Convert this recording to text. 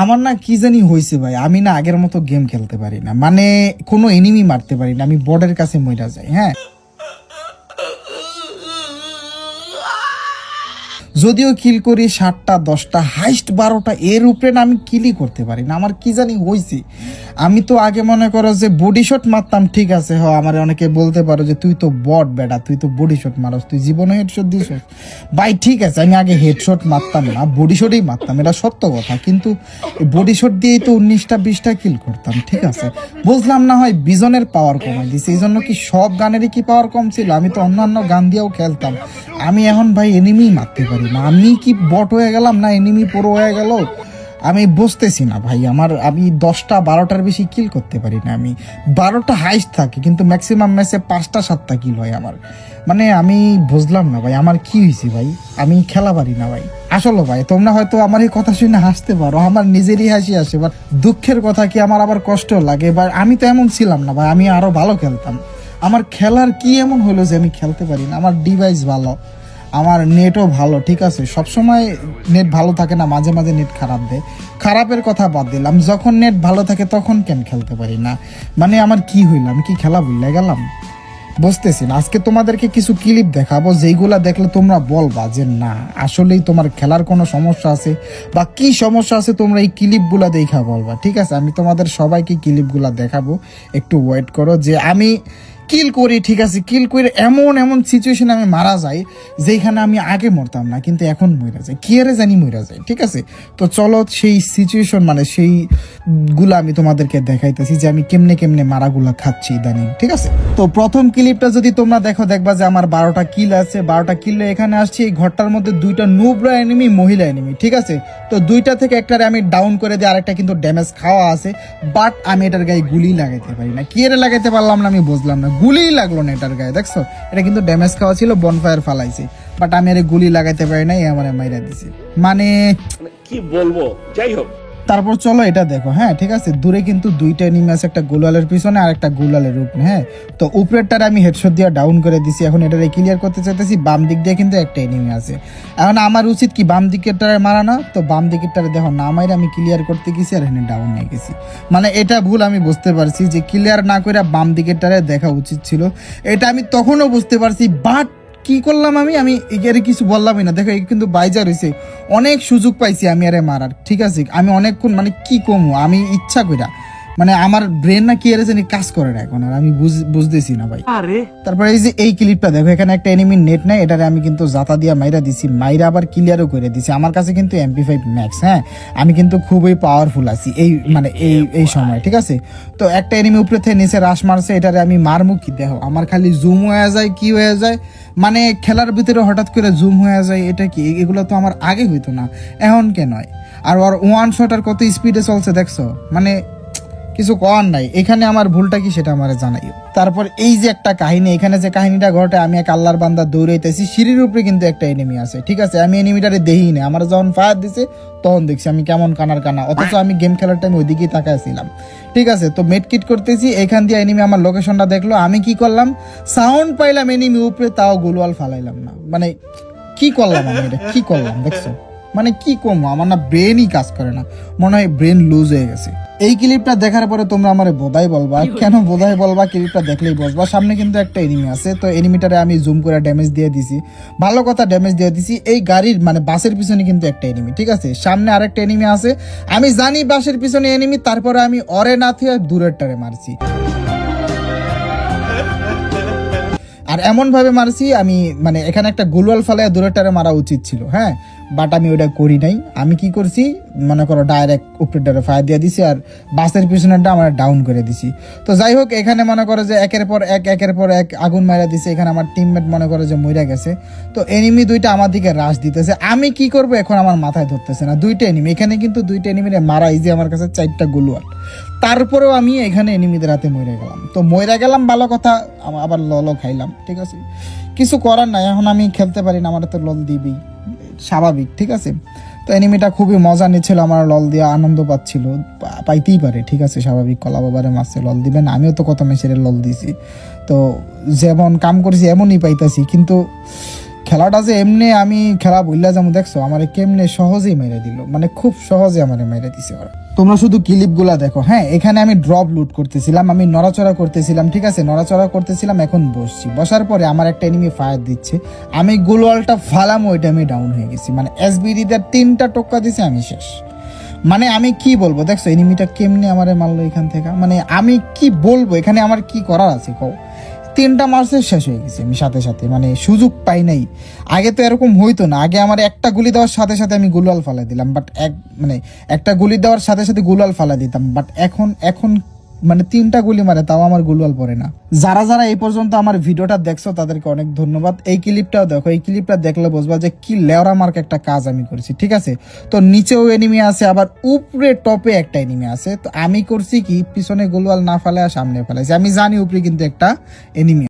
আমার না কি জানি হয়েছে ভাই, আমি না আগের মতো গেম খেলতে পারি না, মানে কোনো এনিমি মারতে পারি না, আমি বর্ডের কাছে মইরা যাই। হ্যাঁ, যদিও কিল করি 7টা 10টা হাইস্ট 12টা, এর উপরে না আমি কিলই করতে পারি না। আমার কি জানি হয়েছে। আমি তো আগে মনে করো যে বডি শট মারতাম, ঠিক আছে, আমার অনেকে বলতে পারো যে তুই তো বট বেটা, তুই তো বডি শট মারস, তুই জীবনে হেডশট দিস ভাই। ঠিক আছে, আমি আগে হেডশট মারতাম না, বডি শটই মারতাম, এটা সত্য কথা। কিন্তু বডি শট দিয়েই তো 19টা 20টা কিল করতাম। ঠিক আছে, বুঝলাম না হয় বিজনের পাওয়ার কমাই দিছে, এই জন্য কি সব গানেরই কি পাওয়ার কম ছিল? আমি তো অন্যান্য গান দিয়েও খেলতাম। আমি এখন ভাই এনিমি মারতে পারি না। আমি কি বট হয়ে গেলাম না এনিমি পুরো হয়ে গেল? আমি বুঝতেছি না ভাই। আমি 10টা 12টার বেশি কিল করতে পারি না। আমি 12টা হাইস্ট থাকে, কিন্তু ম্যাক্সিমাম ম্যাচে 5টা 7টা কিল হয় আমার। মানে আমি বুঝলাম না ভাই আমার কি হয়েছে ভাই, আমি খেলা পারি না ভাই। আসলে ভাই তোমরা হয়তো আমার এই কথা শুনে হাসতে পারো, আমার নিজেরই হাসি আসে, বাট দুঃখের কথা কি আমার আবার কষ্ট লাগে। বা আমি তো এমন ছিলাম না ভাই, আমি আরো ভালো খেলতাম। আমার খেলার কি এমন হলো যে আমি খেলতে পারি না? আমার ডিভাইস ভালো, আমার নেটও ভালো, ঠিক আছে, সবসময় নেট ভালো থাকে না, মাঝে মাঝে নেট খারাপ দেয়। খারাপের কথা বাদ দিলাম, যখন নেট ভালো থাকে তখন কেন খেলতে পারি না? মানে আমার কি হইল? আমি কি খেলা ভুলে গেলাম? বুঝতেছি না। আজকে তোমাদেরকে কিছু ক্লিপ দেখাবো, যেইগুলা দেখলে তোমরা বলবা যে না আসলেই তোমার খেলার কোনো সমস্যা আছে, বা কি সমস্যা আছে তোমরা এই ক্লিপগুলা দেখা বলবা। ঠিক আছে, আমি তোমাদের সবাইকে ক্লিপগুলা দেখাবো, একটু ওয়েট করো। যে আমি কিল করি, ঠিক আছে, কিল করে এমন এমন সিচুয়েশনে আমি মারা যাই যেখানে আমি আগে মরতাম না, কিন্তু এখন মরা যায়, কি আরে জানি মরা যায়। ঠিক আছে, তো চলো সেই সিচুয়েশন, মানে সেই গুলা আমি তোমাদেরকে দেখাইতেছি যে আমি কেমনে কেমনে মারাগুলা খাচ্ছি ইদানিং। ঠিক আছে, তো প্রথম ক্লিপটা যদি তোমরা দেখো, দেখবা যে আমার 12টা কিল আছে। 12টা কিলে এখানে আসছি, এই ঘরটার মধ্যে 2টা নুবরা এনিমি, মহিলা এনিমি। ঠিক আছে, তো 2টা থেকে একটারে আমি ডাউন করে দিই, আরেকটা কিন্তু ড্যামেজ খাওয়া আছে, বাট আমি এটার গায়ে গুলি লাগাইতে পারি না। কি এর লাগাইতে পারলাম না আমি বুঝলাম না, গুলি লাগলো না এটার গায়ে। দেখছো, এটা কিন্তু ড্যামেজ খাওয়া ছিল, বনফায়ার ফালাইছে, বাট আমি এর গুলি লাগাইতে পারি না, আমার মাইরা দিছে। মানে কি বলবো, যাই হোক। তারপর চলো এটা দেখো। হ্যাঁ, ঠিক আছে, দূরে কিন্তু 2টা এনিমি আছে, একটা গোলালের পিছনে আর একটা গোলালের উপরে। হ্যাঁ, তো উপরেরটার আমি হেডশট দিয়ে ডাউন করে দিছি। এখন এটারে ক্লিয়ার করতে চাইতেছি। বাম দিক দিয়ে কিন্তু একটা এনিমি আছে। এখন আমার উচিত কি বাম দিকেরটারে মারা না? তো বাম দিকেরটারে দেখো না মাইরা আমি ক্লিয়ার করতে গেছি, আর এখানে ডাউন নিয়ে গেছি। মানে এটা ভুল, আমি বুঝতে পারছি যে ক্লিয়ার না করে বাম দিকেরটারে দেখা উচিত ছিল। এটা আমি তখনও বুঝতে পারছি, বাট কি করলাম আমি এর কিছু বললামই না। দেখো কিন্তু বাইজা রয়েছে, অনেক সুযোগ পাইছি আমি আরে মারার। ঠিক আছে, আমি অনেকক্ষণ, মানে কি কমু, আমি ইচ্ছা কইরা, মানে আমার ব্রেন না কি আরে জানি কাজ করে না এখন, আর আমি বুঝতেছি না ভাই। তারপরে এই যে এই ক্লিপটা দেখো, এখানে একটা এনিমির নেট নাই, এটারে আমি কিন্তু জাতা দিয়া মাইরা দিছি, মাইরা আবার ক্লিয়ারও করে দিছি। আমার কাছে কিন্তু MP5 ম্যাক্স। হ্যাঁ, আমি কিন্তু খুবই পাওয়ারফুল আছি এই মানে এই সময়। ঠিক আছে, তো একটা এনিমি উপরে থেকে নিচে রাশ মারছে, এটারে আমি মারমু কি? দেখো আমার খালি জুম হয়ে যায়, কি হয়ে যায়, মানে খেলার ভিতরে হঠাৎ করে জুম হয়ে যায়। এটা কি? এগুলো তো আমার আগে হইতো না, এখন কেন হয়? আর ওর ওয়ান শট আর কত স্পিডে চলছে দেখছো, মানে কিছু করার নাই। এখানে আমার ভুলটা কি সেটা আমার জানাইও। তারপর এই যে একটা কাহিনী, এখানে যে কাহিনীটা ঘটে, আমি এক আল্লাহর বান্দা দৌড়াইতেছি, সিঁড়ির উপরে কিন্তু একটা এনিমি আছে। ঠিক আছে, আমি এনিমিটারে দেখিই না, আমার যখন ফায়ার দিছে তখন দেখছি আমি কেমন কানার কানা, অথচ আমি গেম খেলার টাইম ওইদিকেই তাকাইছিলাম। ঠিক আছে, তো মেডকিট করতেছি, এখান দিয়ে এনিমি আমার লোকেশনটা দেখলো, আমি কি করলাম, সাউন্ড পাইলাম এনিমি উপরে, তাও গোলওয়াল ফালাইলাম না। মানে কি করলাম আমি, এটা কি করলাম দেখছো? মানে কি কমো, আমার না ব্রেনই কাজ করে না, মনে হয় ব্রেন লুজ হয়ে গেছে। এই ক্লিপটা দেখার পরে তোমরা আমার বোধাই বলবা, কেন বোধাই বলবা? ক্লিপটা দেখলেই বসবা। সামনে কিন্তু একটা এনিমি আছে, তো এনিমিটারে আমি জুম করে ড্যামেজ দিয়ে দিছি, ভালো কথা ড্যামেজ দিয়ে দিছি। এই গাড়ির মানে বাসের পিছনে কিন্তু একটা এনিমি। ঠিক আছে, সামনে আরেকটা এনিমি আছে, আমি জানি বাসের পিছনে এনিমি, তারপরে আমি অরে না থিয়ে দূরেরটারে মারছি। আর এমন ভাবে মারছি আমি, মানে এখানে একটা গোলওয়াল ফালায় দূরেরটারে মারা উচিত ছিল। হ্যাঁ, বাট আমি ওইটা করি নাই। আমি কি করছি, মনে করো ডাইরেক্ট উপরেরটারে ফায়ার দিয়ে দিছি, আর বাসের পিছনেরটা আমার ডাউন করে দিছি। তো যাই হোক, এখানে মনে করো যে একের পর এক আগুন মারা দিছে। এখানে আমার টিমমেট মনে করো যে মইরা গেছে। তো এনিমি 2টা আমার দিকে রাশ দিতেছে, আমি কি করব এখন আমার মাথায় ধরতেছে না। 2টা এনিমি, এখানে কিন্তু 2টা এনিমিরে মারা ইজি, আমার কাছে 4টা গোলওয়াল। তারপরেও আমি এখানে এনিমিদের হাতে মরে গেলাম। তো মরে গেলাম ভালো কথা, আবার ললও খাইলাম। ঠিক আছে, কিছু করার নাই, এখন আমি খেলতে পারি না, আমার তো লল দিবি, স্বাভাবিক। ঠিক আছে, তো এনিমিটা খুবই মজা নিচ্ছিল, আমার লল দিয়ে আনন্দ পাচ্ছিল, পাইতেই পারে। ঠিক আছে, স্বাভাবিক, কলা বাবারে মাসে লল দিবেন, আমিও তো কত মেসের লল দিছি, তো যেমন কাম করছি এমনই পাইতাছি। কিন্তু খেলাটা যে এমনি আমি খেলা বললা যেমন দেখছো আমার কেমনে সহজেই মেরে দিল, মানে খুব সহজে আমার মেরে দিছে ওরা। তোমরা শুধু ক্লিপ গুলা দেখো। হ্যাঁ, এখানে আমি ড্রপ লুট করতেছিলাম, আমি নড়াচড়া করতেছিলাম, ঠিক আছে, নড়াচড়া করতেছিলাম, এখন বসছি, বসার পরে আমার একটা এনিমি ফায়ার দিচ্ছে, আমি গোলওয়ালটা ফালাম, ওইটা আমি ডাউন হয়ে গেছি, মানে এসবিডি তে 3টা টোক্কা দিছে, আমি শেষ। মানে আমি কি বলবো, দেখছো এনিমিটা কেমনে আমারে মারলো এখান থেকে, মানে আমি কি বলবো, এখানে আমার কি করার আছে কও। 3টা মারছে, শেষ হয়ে গেছে আমি সাথে সাথে, মানে সুযোগ পাই নাই। আগে তো এরকম হইতো না, আগে আমার একটা গুলি দেওয়ার সাথে সাথে আমি গুলাল ফালাই দিলাম, বাট মানে একটা গুলি দেওয়ার সাথে সাথে গুলাল ফালাই দিতাম, বাট এখন মানে 3টা গুলি মারে তাও আমার গুলাল পড়ে না। যারা যারা এই পর্যন্ত আমার ভিডিওটা দেখছো তাদেরকে অনেক ধন্যবাদ। এই ক্লিপটাও দেখো, এই ক্লিপটা দেখলে বুঝবা যে কি লেওরা মার্ক একটা কাজ আমি করেছি, ঠিক আছে। তো নিচেও এনিমি আছে, আবার উপরে টপে একটা এনিমি আছে। তো আমি করছি কি, পিছনে গুলওয়াল না ফেলে সামনে ফেলাইছি, আমি জানি উপরে কিন্তু একটা এনিমি।